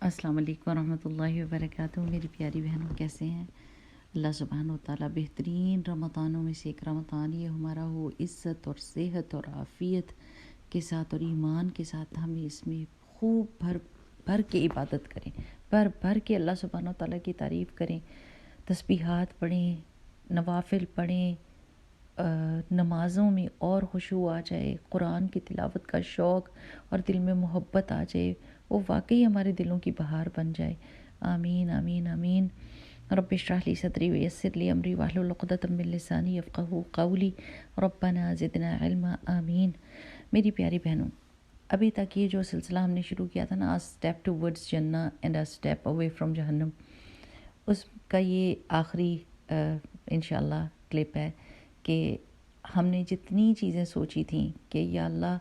السلام علیکم ورحمۃ اللہ وبرکاتہ۔ میری پیاری بہنوں، کیسے ہیں؟ اللہ سبحانہ و تعالیٰ بہترین رمضانوں میں سے ایک رمضان یہ ہمارا ہو، عزت اور صحت اور عافیت کے ساتھ اور ایمان کے ساتھ ہمیں اس میں خوب بھر بھر کے عبادت کریں، بھر بھر کے اللہ سبحانہ و تعالیٰ کی تعریف کریں، تسبیحات پڑھیں، نوافل پڑھیں، نمازوں میں اور خشوع آ جائے، قرآن کی تلاوت کا شوق اور دل میں محبت آ جائے، وہ واقعی ہمارے دلوں کی بہار بن جائے۔ آمین آمین آمین۔ رب اشرح لی صدری ویسر لی امری واحلل عقدۃ من لسانی یفقہوا قولی ربنا زدنا علما آمین۔ میری پیاری بہنوں، ابھی تک یہ جو سلسلہ ہم نے شروع کیا تھا نا، اسٹیپ ٹو ورڈز جنہ and a step away from جہنم، اس کا یہ آخری انشاءاللہ کلپ ہے کہ ہم نے جتنی چیزیں سوچی تھیں کہ یا اللہ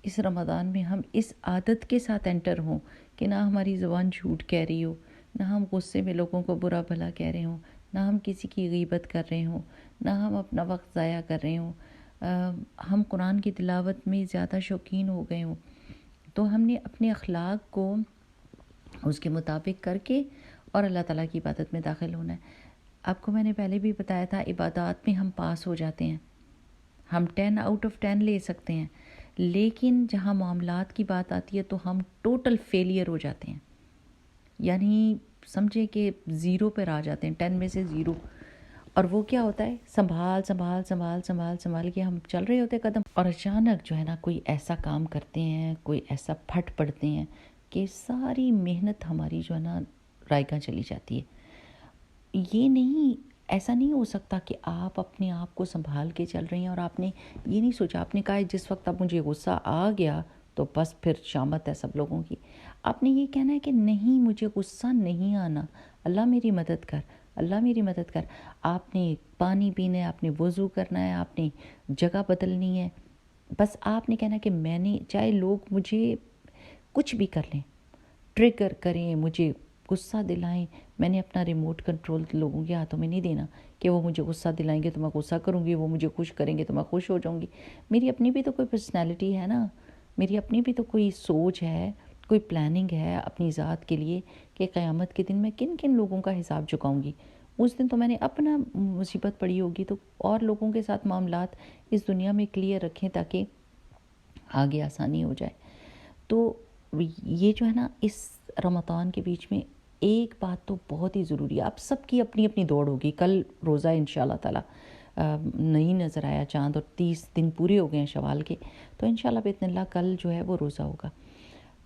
اس رمضان میں ہم اس عادت کے ساتھ انٹر ہوں کہ نہ ہماری زبان جھوٹ کہہ رہی ہو، نہ ہم غصے میں لوگوں کو برا بھلا کہہ رہے ہوں، نہ ہم کسی کی غیبت کر رہے ہوں، نہ ہم اپنا وقت ضائع کر رہے ہوں، ہم قرآن کی تلاوت میں زیادہ شوقین ہو گئے ہوں۔ تو ہم نے اپنے اخلاق کو اس کے مطابق کر کے اور اللہ تعالیٰ کی عبادت میں داخل ہونا ہے۔ آپ کو میں نے پہلے بھی بتایا تھا، عبادات میں ہم پاس ہو جاتے ہیں، ہم 10 آؤٹ آف 10 لے سکتے ہیں، لیکن جہاں معاملات کی بات آتی ہے تو ہم ٹوٹل فیلئر ہو جاتے ہیں، یعنی سمجھیں کہ 0 پر آ جاتے ہیں، 10 میں سے 0۔ اور وہ کیا ہوتا ہے، سنبھال سنبھال سنبھال سنبھال سنبھال کے ہم چل رہے ہوتے قدم، اور اچانک جو ہے نا کوئی ایسا کام کرتے ہیں، کوئی ایسا پھٹ پڑتے ہیں کہ ساری محنت ہماری جو ہے نا رائگاں چلی جاتی ہے۔ یہ نہیں، ایسا نہیں ہو سکتا کہ آپ اپنے آپ کو سنبھال کے چل رہی ہیں اور آپ نے یہ نہیں سوچا، آپ نے کہا جس وقت اب مجھے غصہ آ گیا تو بس پھر شامت ہے سب لوگوں کی۔ آپ نے یہ کہنا ہے کہ نہیں، مجھے غصہ نہیں آنا، اللہ میری مدد کر، اللہ میری مدد کر۔ آپ نے پانی پینا ہے، آپ نے وضو کرنا ہے، آپ نے جگہ بدلنی ہے، بس آپ نے کہنا کہ میں نے، چاہے لوگ مجھے کچھ بھی کر لیں، ٹریگر کریں، مجھے غصہ دلائیں، میں نے اپنا ریموٹ کنٹرول لوگوں کے ہاتھوں میں نہیں دینا کہ وہ مجھے غصہ دلائیں گے تو میں غصہ کروں گی، وہ مجھے خوش کریں گے تو میں خوش ہو جاؤں گی۔ میری اپنی بھی تو کوئی پرسنالٹی ہے نا، میری اپنی بھی تو کوئی سوچ ہے، کوئی پلاننگ ہے اپنی ذات کے لیے کہ قیامت کے دن میں کن کن لوگوں کا حساب چکاؤں گی۔ اس دن تو میں نے اپنا مصیبت پڑی ہوگی، تو اور لوگوں کے ساتھ معاملات اس دنیا میں کلیئر رکھیں تاکہ آگے آسانی ہو جائے۔ تو یہ جو ہے نا، اس رمضان کے بیچ میں ایک بات تو بہت ہی ضروری ہے، آپ سب کی اپنی اپنی دوڑ ہوگی۔ کل روزہ انشاءاللہ تعالیٰ نہیں نظر آیا چاند، اور 30 دن پورے ہو گئے ہیں شوال کے، تو انشاءاللہ باذن اللہ کل جو ہے وہ روزہ ہوگا۔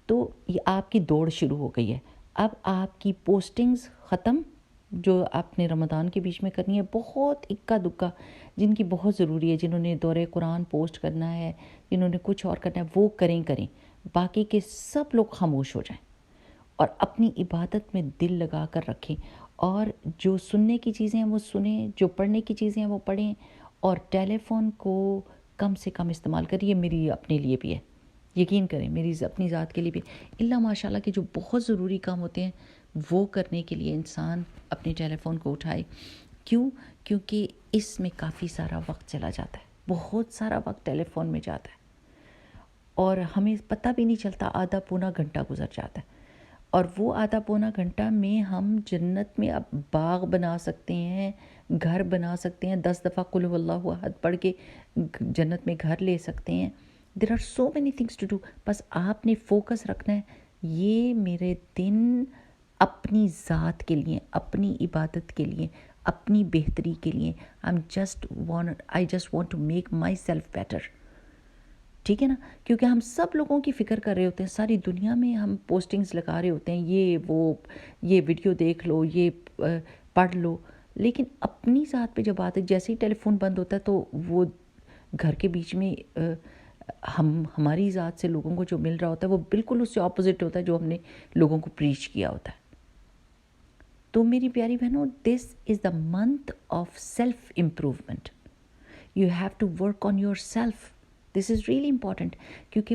تو یہ آپ کی دوڑ شروع ہو گئی ہے۔ اب آپ کی پوسٹنگز ختم جو آپ نے رمضان کے بیچ میں کرنی ہے، بہت اکا دکا جن کی بہت ضروری ہے، جنہوں نے دورہ قرآن پوسٹ کرنا ہے، جنہوں نے کچھ اور کرنا ہے، وہ کریں۔ باقی کے سب لوگ خاموش ہو جائیں اور اپنی عبادت میں دل لگا کر رکھیں، اور جو سننے کی چیزیں ہیں وہ سنیں، جو پڑھنے کی چیزیں ہیں وہ پڑھیں، اور ٹیلی فون کو کم سے کم استعمال کریں۔ یہ میری اپنے لیے بھی ہے، یقین کریں، میری اپنی ذات کے لیے بھی، اللہ ماشاءاللہ کہ جو بہت ضروری کام ہوتے ہیں وہ کرنے کے لیے انسان اپنے ٹیلی فون کو اٹھائے۔ کیوں؟ کیونکہ اس میں کافی سارا وقت چلا جاتا ہے، بہت سارا وقت ٹیلی فون میں جاتا ہے، اور ہمیں پتہ بھی نہیں چلتا، آدھا پونا گھنٹہ گزر جاتا ہے، اور وہ آدھا پونا گھنٹہ میں ہم جنت میں اب باغ بنا سکتے ہیں، گھر بنا سکتے ہیں، 10 دفعہ قل هو اللہ احد پڑھ کے جنت میں گھر لے سکتے ہیں۔ There are so many things to do, بس آپ نے فوکس رکھنا ہے، یہ میرے دن اپنی ذات کے لیے، اپنی عبادت کے لیے، اپنی بہتری کے لیے، I just want to make myself better۔ ٹھیک ہے نا؟ کیونکہ ہم سب لوگوں کی فکر کر رہے ہوتے ہیں، ساری دنیا میں ہم پوسٹنگز لگا رہے ہوتے ہیں، یہ ویڈیو دیکھ لو، یہ پڑھ لو، لیکن اپنی ذات پہ جب آتے، جیسے ہی ٹیلی فون بند ہوتا ہے تو وہ گھر کے بیچ میں ہماری ذات سے لوگوں کو جو مل رہا ہوتا ہے وہ بالکل اس سے اپوزٹ ہوتا ہے جو ہم نے لوگوں کو پریچ کیا ہوتا ہے۔ تو میری پیاری بہنوں، this is the month of self improvement. You have to work on yourself, this is really important, کیونکہ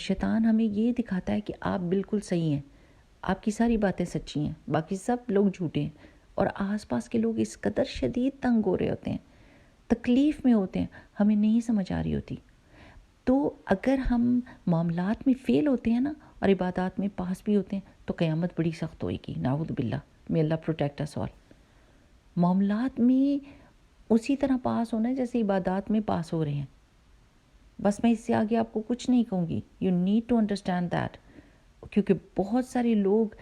شیطان ہمیں یہ دکھاتا ہے کہ آپ بالکل صحیح ہیں، آپ کی ساری باتیں سچی ہیں، باقی سب لوگ جھوٹے ہیں، اور آس پاس کے لوگ اس قدر شدید تنگ ہو رہے ہوتے ہیں، تکلیف میں ہوتے ہیں، ہمیں نہیں سمجھ آ رہی ہوتی۔ تو اگر ہم معاملات میں فیل ہوتے ہیں نا، اور عبادات میں پاس بھی ہوتے ہیں تو قیامت بڑی سخت ہوئے گی، نعوذ باللہ، may اللہ پروٹیکٹ us all۔ معاملات میں اسی طرح پاس ہونا ہے جیسے عبادات میں پاس ہو رہے ہیں، بس میں اس سے آگے آپ کو کچھ نہیں کہوں گی، you need to understand that, کیونکہ بہت سارے لوگ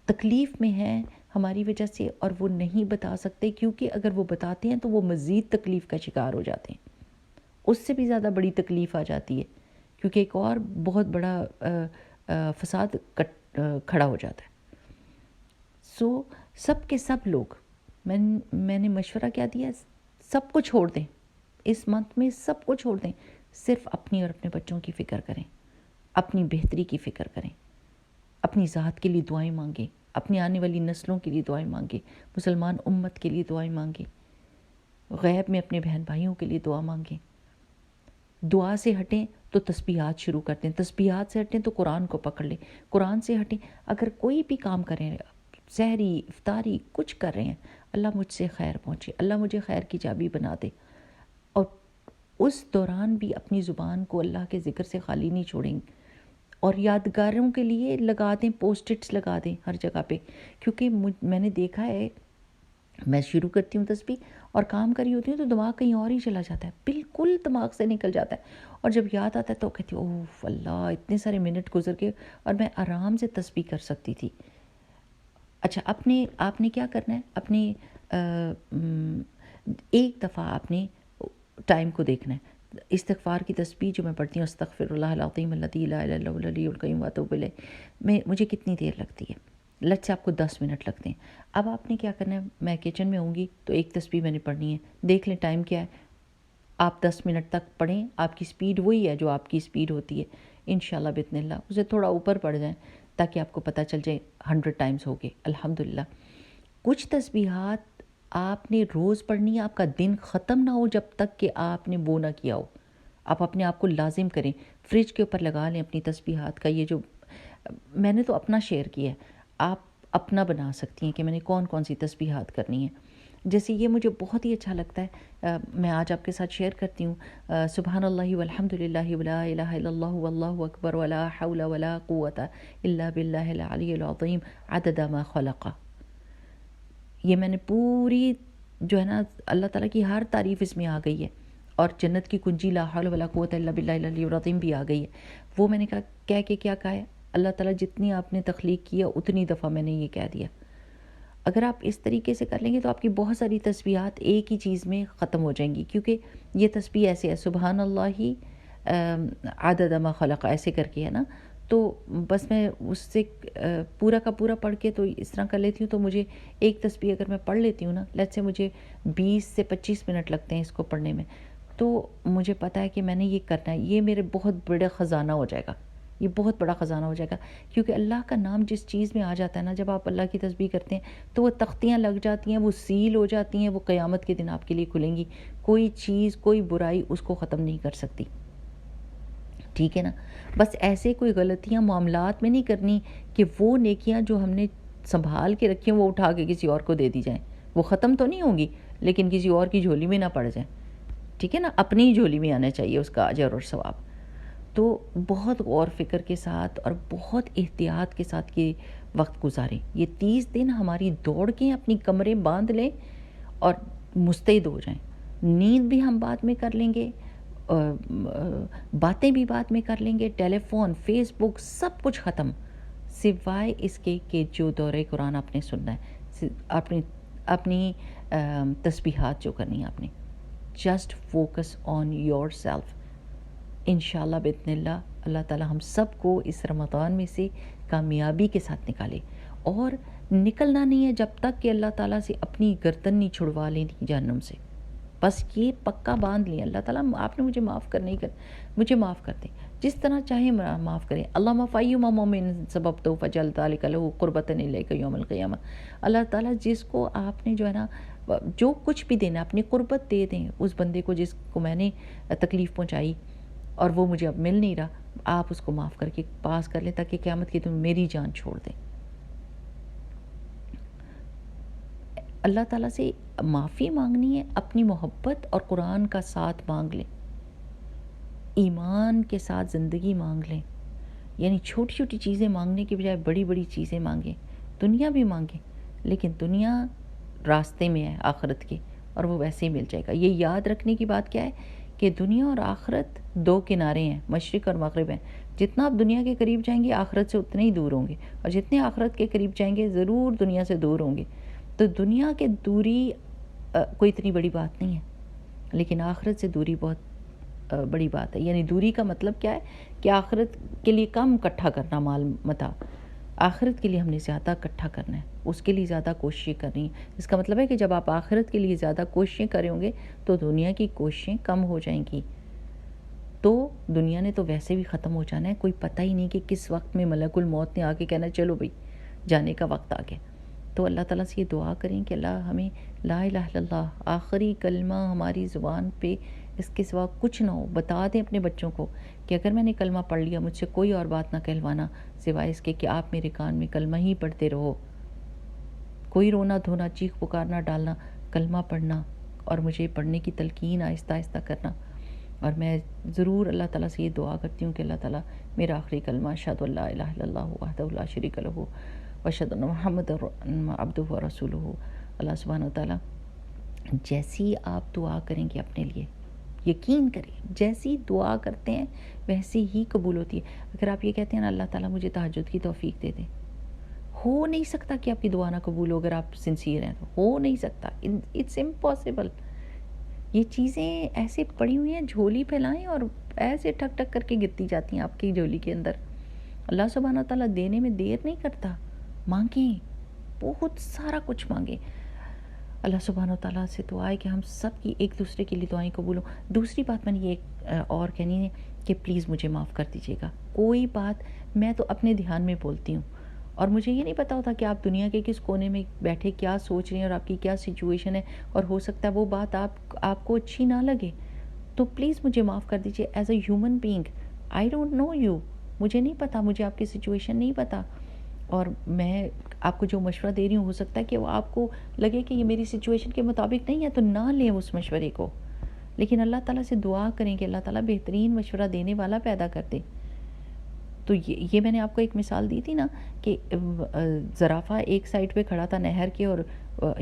تکلیف میں ہیں ہماری وجہ سے اور وہ نہیں بتا سکتے، کیونکہ اگر وہ بتاتے ہیں تو وہ مزید تکلیف کا شکار ہو جاتے ہیں، اس سے بھی زیادہ بڑی تکلیف آ جاتی ہے، کیونکہ ایک اور بہت بڑا فساد کھڑا ہو جاتا ہے۔ سو سب کے سب لوگ، میں نے مشورہ کیا دیا، سب کو چھوڑ دیں، اس منتھ میں سب کو چھوڑ دیں، صرف اپنی اور اپنے بچوں کی فکر کریں، اپنی بہتری کی فکر کریں، اپنی ذات کے لیے دعائیں مانگیں، اپنی آنے والی نسلوں کے لیے دعائیں مانگیں، مسلمان امت کے لیے دعائیں مانگیں، غیب میں اپنے بہن بھائیوں کے لیے دعا مانگیں۔ دعا سے ہٹیں تو تسبیحات شروع کر دیں، تسبیحات سے ہٹیں تو قرآن کو پکڑ لیں، قرآن سے ہٹیں، اگر کوئی بھی کام کریں، سحری افطاری کچھ کر رہے ہیں، اللہ مجھ سے خیر پہنچے، اللہ مجھے خیر کی چابی بنا دے، اور اس دوران بھی اپنی زبان کو اللہ کے ذکر سے خالی نہیں چھوڑیں، اور یادگاروں کے لیے لگا دیں، پوسٹ-اٹس لگا دیں ہر جگہ پہ، کیونکہ میں نے دیکھا ہے، میں شروع کرتی ہوں تسبیح اور کام کر رہی ہوتی ہوں تو دماغ کہیں اور ہی چلا جاتا ہے، بالکل دماغ سے نکل جاتا ہے، اور جب یاد آتا ہے تو کہتی ہوں اوہ اللہ، اتنے سارے منٹ گزر گئے اور میں آرام سے تسبیح کر سکتی تھی۔ اچھا، آپ نے کیا کرنا ہے، اپنے ایک دفعہ آپ نے ٹائم کو دیکھنا ہے، استغفار کی تسبیح جو میں پڑھتی ہوں، استغفر اللہ العظیم الذی لا الہ الا هو العلی القیوم واتوب الیہ، مجھے کتنی دیر لگتی ہے؟ لٹ سے آپ کو 10 منٹ لگتے ہیں۔ اب آپ نے کیا کرنا ہے، میں کچن میں ہوں گی تو ایک تسبیح میں نے پڑھنی ہے، دیکھ لیں ٹائم کیا ہے، آپ 10 منٹ تک پڑھیں، آپ کی سپیڈ وہی ہے جو آپ کی سپیڈ ہوتی ہے، انشاءاللہ باذن اللہ اسے تھوڑا اوپر پڑھ جائیں تاکہ آپ کو پتہ چل جائے 100 ٹائمز ہو گئے، الحمدللہ۔ کچھ تسبیحات آپ نے روز پڑھنی ہے، آپ کا دن ختم نہ ہو جب تک کہ آپ نے وہ نہ کیا ہو، آپ اپنے آپ کو لازم کریں، فریج کے اوپر لگا لیں اپنی تسبیحات کا، یہ جو میں نے تو اپنا شیئر کیا ہے، آپ اپنا بنا سکتی ہیں کہ میں نے کون کون سی تسبیحات کرنی ہیں۔ جیسے یہ مجھے بہت ہی اچھا لگتا ہے، میں آج آپ کے ساتھ شیئر کرتی ہوں، سبحان اللہ والحمد للہ ولا الہ الا اللہ واللہ اکبر ولا حول ولا قوت الا باللہ العلی العظیم عدد ما خلق۔ یہ میں نے پوری جو ہے نا اللہ تعالیٰ کی ہر تعریف اس میں آ گئی ہے، اور جنت کی کنجی لا حول ولا قوت الا باللہ العلی العظیم بھی آ گئی ہے، وہ میں نے کہہ کے کیا کہا ہے، اللہ تعالیٰ جتنی آپ نے تخلیق کیا اتنی دفعہ میں نے یہ کہہ دیا۔ اگر آپ اس طریقے سے کر لیں گے تو آپ کی بہت ساری تسبیحات ایک ہی چیز میں ختم ہو جائیں گی، کیونکہ یہ تسبیح ایسے ہے، سبحان اللہ عدد ما خلق ایسے کر کے ہے نا، تو بس میں اس سے پورا کا پورا پڑھ کے تو اس طرح کر لیتی ہوں، تو مجھے ایک تسبیح اگر میں پڑھ لیتی ہوں نا، لیٹ سے مجھے 20 سے 25 منٹ لگتے ہیں اس کو پڑھنے میں، تو مجھے پتہ ہے کہ میں نے یہ کرنا ہے، یہ میرے بہت بڑا خزانہ ہو جائے گا، یہ بہت بڑا خزانہ ہو جائے گا، کیونکہ اللہ کا نام جس چیز میں آ جاتا ہے نا، جب آپ اللہ کی تسبیح کرتے ہیں تو وہ تختیاں لگ جاتی ہیں، وہ سیل ہو جاتی ہیں، وہ قیامت کے دن آپ کے لیے کھلیں گی، کوئی چیز کوئی برائی اس کو ختم نہیں کر سکتی، ٹھیک ہے نا۔ بس ایسے کوئی غلطیاں معاملات میں نہیں کرنی کہ وہ نیکیاں جو ہم نے سنبھال کے رکھی ہیں وہ اٹھا کے کسی اور کو دے دی جائیں، وہ ختم تو نہیں ہوں گی لیکن کسی اور کی جھولی میں نہ پڑ جائیں، ٹھیک ہے نا، اپنی ہی جھولی میں آنا چاہیے اس کا اجر اور ثواب۔ تو بہت غور فکر کے ساتھ اور بہت احتیاط کے ساتھ یہ وقت گزاریں، یہ 30 دن ہماری دوڑ کے اپنی کمریں باندھ لیں اور مستعد ہو جائیں، نیند بھی ہم بعد میں کر لیں گے، باتیں بھی بعد میں کر لیں گے، ٹیلی فون، فیس بک، سب کچھ ختم، سوائے اس کے کہ جو دورہ قرآن آپ نے سننا ہے، اپنی تسبیحات جو کرنی ہے آپ نے، just focus on your self. انشاءاللہ باذن اللہ، اللہ تعالی ہم سب کو اس رمضان میں سے کامیابی کے ساتھ نکالے، اور نکلنا نہیں ہے جب تک کہ اللہ تعالیٰ سے اپنی گردن نہیں چھڑوا لینی جہنم سے، بس یہ پکا باندھ لیں، اللہ تعالیٰ آپ نے مجھے معاف کرنا ہی کر، مجھے معاف کر دیں، جس طرح چاہیں معاف کریں، اللہم فیما مومن سببتہ فجعل ذلک لہ قربۃ الیک یوم القیامہ، اللہ تعالیٰ جس کو آپ نے جو ہے نا جو کچھ بھی دینا اپنی قربت دے دیں اس بندے کو جس کو میں نے تکلیف پہنچائی اور وہ مجھے اب مل نہیں رہا، آپ اس کو معاف کر کے پاس کر لیں تاکہ قیامت کے دن میری جان چھوڑ دیں۔ اللہ تعالیٰ سے معافی مانگنی ہے، اپنی محبت اور قرآن کا ساتھ مانگ لیں، ایمان کے ساتھ زندگی مانگ لیں، یعنی چھوٹی چھوٹی چیزیں مانگنے کی بجائے بڑی بڑی چیزیں مانگیں. دنیا بھی مانگیں لیکن دنیا راستے میں ہے آخرت کے, اور وہ ویسے ہی مل جائے گا. یہ یاد رکھنے کی بات کیا ہے کہ دنیا اور آخرت دو کنارے ہیں, مشرق اور مغرب ہیں. جتنا آپ دنیا کے قریب جائیں گے آخرت سے اتنے ہی دور ہوں گے, اور جتنے آخرت کے قریب جائیں گے ضرور دنیا سے دور ہوں گے. تو دنیا کے دوری کوئی اتنی بڑی بات نہیں ہے, لیکن آخرت سے دوری بہت بڑی بات ہے. یعنی دوری کا مطلب کیا ہے کہ آخرت کے لیے کم اکٹھا کرنا مال متاع, آخرت کے لیے ہم نے زیادہ اکٹھا کرنا ہے, اس کے لیے زیادہ کوششیں کرنی ہیں. اس کا مطلب ہے کہ جب آپ آخرت کے لیے زیادہ کوششیں کریں گے تو دنیا کی کوششیں کم ہو جائیں گی. تو دنیا نے تو ویسے بھی ختم ہو جانا ہے, کوئی پتہ ہی نہیں کہ کس وقت میں ملک الموت نے آ کے کہنا چلو بھئی جانے کا وقت آ گیا. تو اللہ تعالیٰ سے یہ دعا کریں کہ اللہ ہمیں لا الہ الا اللہ آخری کلمہ ہماری زبان پہ اس کے سوا کچھ نہ ہو. بتا دیں اپنے بچوں کو کہ اگر میں نے کلمہ پڑھ لیا مجھ سے کوئی اور بات نہ کہلوانا سوائے اس کے کہ آپ میرے کان میں کلمہ ہی پڑھتے رہو. کوئی رونا دھونا چیخ پکارنا ڈالنا, کلمہ پڑھنا اور مجھے پڑھنے کی تلقین آہستہ آہستہ کرنا. اور میں ضرور اللہ تعالیٰ سے یہ دعا کرتی ہوں کہ اللہ تعالیٰ میرا آخری کلمہ اشہد ان لا الہ الا اللہ وحدہ لا شریک لہ واشہد ان محمد عبدہ ورسولہ. اللہ سبحانہ وتعالیٰ جیسی آپ دعا کریں گے اپنے لیے, یقین کریں جیسی دعا کرتے ہیں ویسی ہی قبول ہوتی ہے. اگر آپ یہ کہتے ہیں نا اللہ تعالیٰ مجھے تہجد کی توفیق دے دے, ہو نہیں سکتا کہ آپ کی دعا نہ قبول ہو. اگر آپ سنسیئر ہیں تو ہو نہیں سکتا, اٹس امپاسبل. یہ چیزیں ایسے پڑی ہوئی ہیں, جھولی پھیلائیں اور ایسے ٹھک ٹھک کر کے گرتی جاتی ہیں آپ کی جھولی کے اندر. اللہ سبحانہ تعالیٰ دینے میں دیر نہیں کرتا. مانگیں, بہت سارا کچھ مانگیں. اللہ سبحانہ تعالیٰ سے دعا ہے کہ ہم سب کی ایک دوسرے کے لیے دعائیں قبول ہوں. دوسری بات میں نے یہ اور کہنی ہے کہ پلیز مجھے معاف کر دیجیے گا. کوئی بات میں تو اپنے دھیان میں بولتی ہوں, اور مجھے یہ نہیں پتا ہوتا کہ آپ دنیا کے کس کونے میں بیٹھے کیا سوچ رہے ہیں اور آپ کی کیا سچویشن ہے, اور ہو سکتا ہے وہ بات آپ کو اچھی نہ لگے. تو پلیز مجھے معاف کر دیجیے. As a human being I don't know you, مجھے نہیں پتا, مجھے آپ کی سچویشن نہیں پتا, اور میں آپ کو جو مشورہ دے رہی ہوں ہو سکتا ہے کہ وہ آپ کو لگے کہ یہ میری سچویشن کے مطابق نہیں ہے, تو نہ لیں اس مشورے کو. لیکن اللہ تعالیٰ سے دعا کریں کہ اللہ تعالیٰ بہترین مشورہ دینے والا پیدا کر دے. تو یہ میں نے آپ کو ایک مثال دی تھی نا کہ زرافہ ایک سائڈ پہ کھڑا تھا نہر کے اور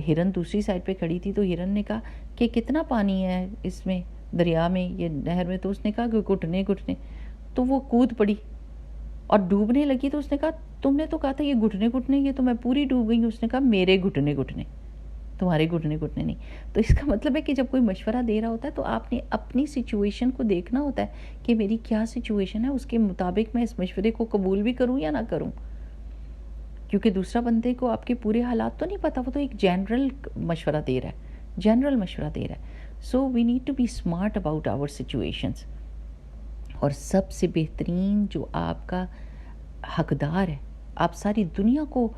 ہرن دوسری سائڈ پہ کھڑی تھی. تو ہرن نے کہا کہ کتنا پانی ہے اس میں دریا میں, یہ نہر میں. تو اس نے کہا کہ گھٹنے گھٹنے. تو وہ کود پڑی اور ڈوبنے لگی. تو اس نے کہا تم نے تو کہا تھا یہ گھٹنے گھٹنے, یہ تو میں پوری ڈوب گئی ہوں. اس نے کہا میرے گھٹنے گھٹنے, تمہارے گھٹنے گھٹنے نہیں. تو اس کا مطلب ہے کہ جب کوئی مشورہ دے رہا ہوتا ہے تو آپ نے اپنی سچویشن کو دیکھنا ہوتا ہے کہ میری کیا سچویشن ہے, اس کے مطابق میں اس مشورے کو قبول بھی کروں یا نہ کروں. کیونکہ دوسرا بندے کو آپ کے پورے حالات تو نہیں پتا, وہ تو ایک جنرل مشورہ دے رہا ہے, جنرل مشورہ دے رہا ہے. So we need to be smart about our situations. اور سب سے بہترین جو آپ کا حقدار ہے, آپ ساری دنیا کو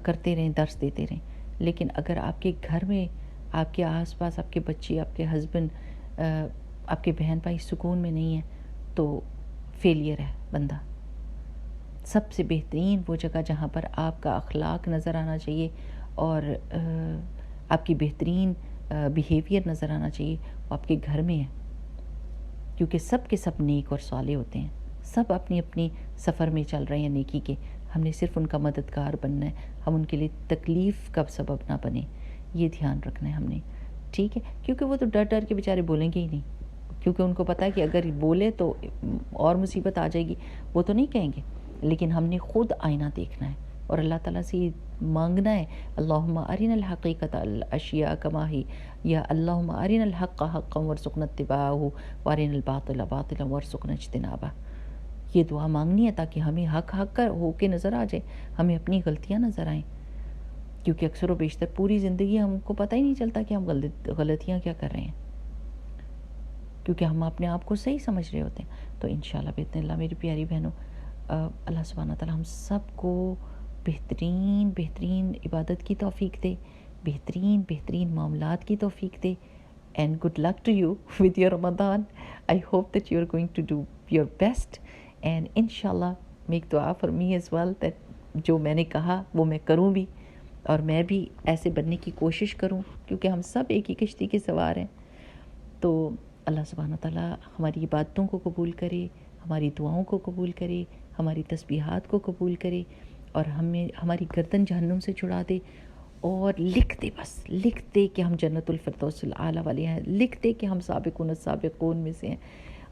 کرتے رہیں, درس دیتے رہیں, لیکن اگر آپ کے گھر میں آپ کے آس پاس آپ کے بچے, آپ کے ہسبینڈ, آپ کے بہن بھائی سکون میں نہیں ہیں تو فیلئر ہے بندہ. سب سے بہترین وہ جگہ جہاں پر آپ کا اخلاق نظر آنا چاہیے اور آپ کی بہترین بیہیویئر نظر آنا چاہیے, وہ آپ کے گھر میں ہے. کیونکہ سب کے سب نیک اور صالح ہوتے ہیں, سب اپنی اپنی سفر میں چل رہے ہیں نیکی کے. ہم نے صرف ان کا مددگار بننا ہے, ہم ان کے لیے تکلیف کا سبب نہ بنے, یہ دھیان رکھنا ہے ہم نے. ٹھیک ہے, کیونکہ وہ تو ڈر ڈر کے بیچارے بولیں گے ہی نہیں, کیونکہ ان کو پتہ ہے کہ اگر بولے تو اور مصیبت آ جائے گی, وہ تو نہیں کہیں گے. لیکن ہم نے خود آئینہ دیکھنا ہے اور اللہ تعالیٰ سے یہ مانگنا ہے, اللہم ارنا الحقیقۃ الاشیاء کما ہی, یا اللہم ارنا الحق حقا وارزقنا اتباعہ وارنا الباطل باطلا وارزقنا اجتنابہ. یہ دعا مانگنی ہے تاکہ ہمیں حق حق ہو کے نظر آ جائے, ہمیں اپنی غلطیاں نظر آئیں. کیونکہ اکثر و بیشتر پوری زندگی ہم کو پتہ ہی نہیں چلتا کہ ہم غلطیاں کیا کر رہے ہیں, کیونکہ ہم اپنے آپ کو صحیح سمجھ رہے ہوتے ہیں. تو انشاءاللہ باذن اللہ میری پیاری بہنوں, اللہ سبحانہ تعالیٰ ہم سب کو بہترین بہترین عبادت کی توفیق دے, بہترین بہترین معاملات کی توفیق دے. And good luck to you with your Ramadan. I hope that you're going to do your best. And inshallah, make dua for me as well that جو میں نے کہا وہ میں کروں بھی, اور میں بھی ایسے بننے کی کوشش کروں, کیونکہ ہم سب ایک ہی کشتی کے سوار ہیں. تو اللہ سبحانہ تعالیٰ ہماری عبادتوں کو قبول کرے, ہماری دعاؤں کو قبول کرے, ہماری تسبیحات کو قبول کرے اور ہمیں ہماری گردن جہنم سے چھڑا دے، اور لکھ دے، بس لکھ دے کہ ہم جنت الفردوس الاعلیٰ والے ہیں، لکھ دے کہ ہم سابقون السابقون میں سے ہیں۔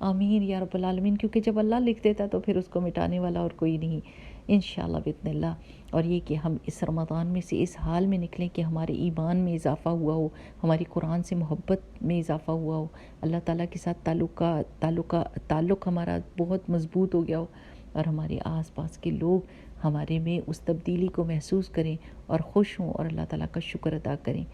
آمین یا رب العالمین، کیونکہ جب اللہ لکھ دیتا تو پھر اس کو مٹانے والا اور کوئی نہیں، انشاءاللہ بإذن اللہ۔ اور یہ کہ ہم اس رمضان میں سے اس حال میں نکلیں کہ ہمارے ایمان میں اضافہ ہوا ہو، ہماری قرآن سے محبت میں اضافہ ہوا ہو، اللہ تعالیٰ کے ساتھ تعلق ہمارا بہت مضبوط ہو گیا ہو، اور ہمارے آس پاس کے لوگ ہمارے میں اس تبدیلی کو محسوس کریں اور خوش ہوں اور اللہ تعالیٰ کا شکر ادا کریں۔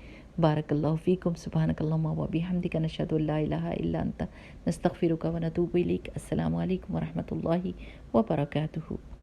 بارک اللہ فیکم، سبحانک اللہم و بحمدک، نشہد ان لا الہ الا انت، نستغفرک و نتوب الیک۔ السلام علیکم ورحمۃ اللہ وبرکاتہ۔